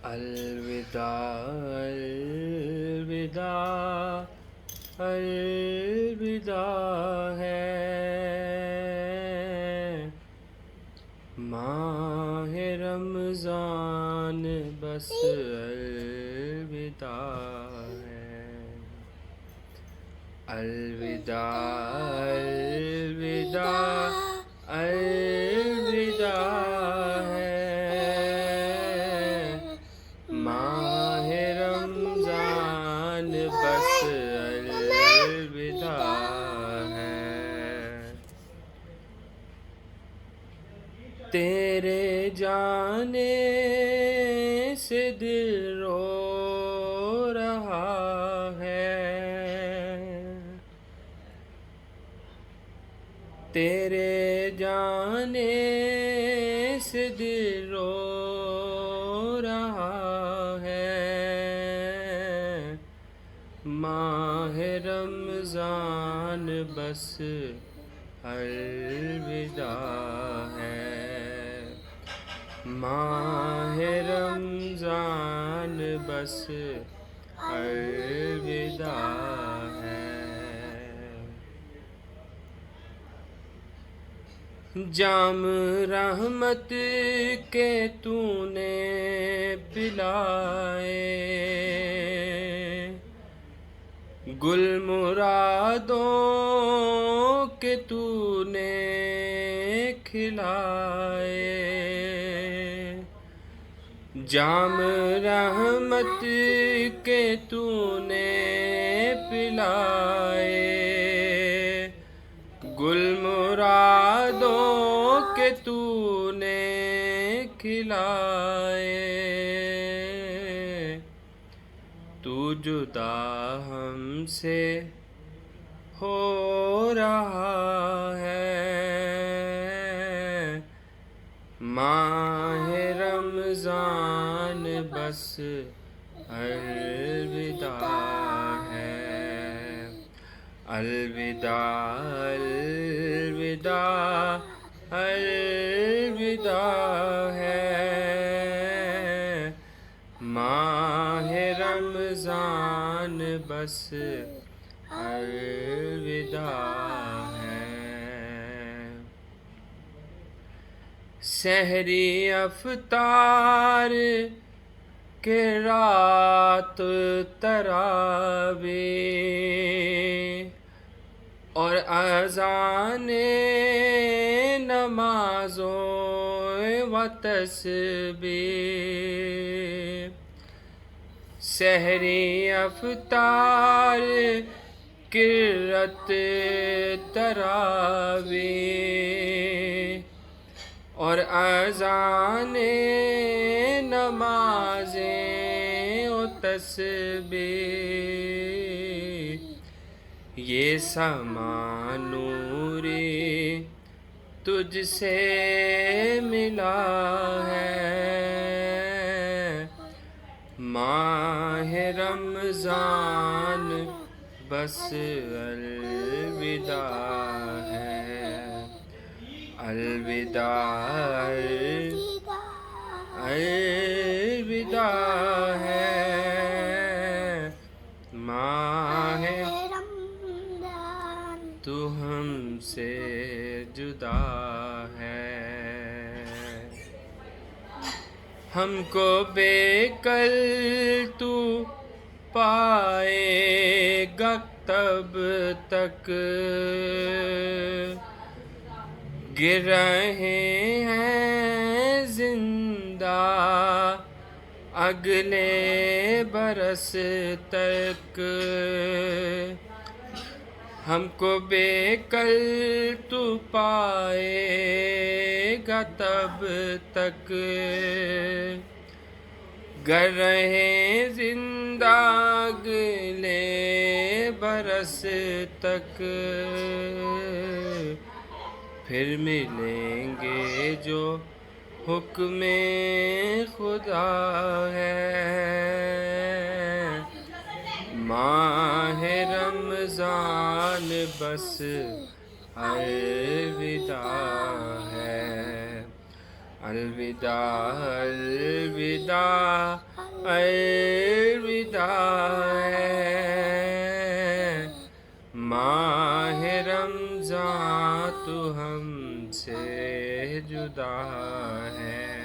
الوداع الوداع الوداع ہے ماہ رمضان بس الوداع ہے الوداع الوداع الوداع ہے ماہ رمضان بس الوداع ہے تیرے جانے سے دل رو رہا ہے تیرے جانے سے دل رو رہا ہے ماہ رمضان بس الوداع ہے ماہ رمضان بس الوداع ہے جام رحمت کے تو نے پلائے گل مرادوں کے تو نے کھلائے جام رحمت کے تو نے پلائے گل مرادوں کے تو نے کھلائے تو جدا ہم سے ہو رہا ہے ماہ رمضان بس الوداع ہے الوداع الوداع الوداع ہے ماہ رمضان بس الوداع ہے سحری افطار کے رات تراویح اور اذان نمازوں و تسبیح سحری افطار کی رات تراویح اور اذان نمازیں و تسبیح یہ سما نوری تجھ سے ملا ہے ماہ رمضان بس الوداع ہے الوداع الوداع ہے ماہ تو ہم سے جدا ہے ہم کو بے کل تو پائے گا تب تک گر رہے ہیں زندہ اگلے برس تک ہم کو بے کل تو پائے گا تب تک گر رہے زندہ اگلے برس تک پھر ملیں گے جو حکم خدا ہے ماہ رمضان بس الوداع ہے الوداع الوداع الوداع ہے، ماہ رمضان تو ہم سے جدا ہے۔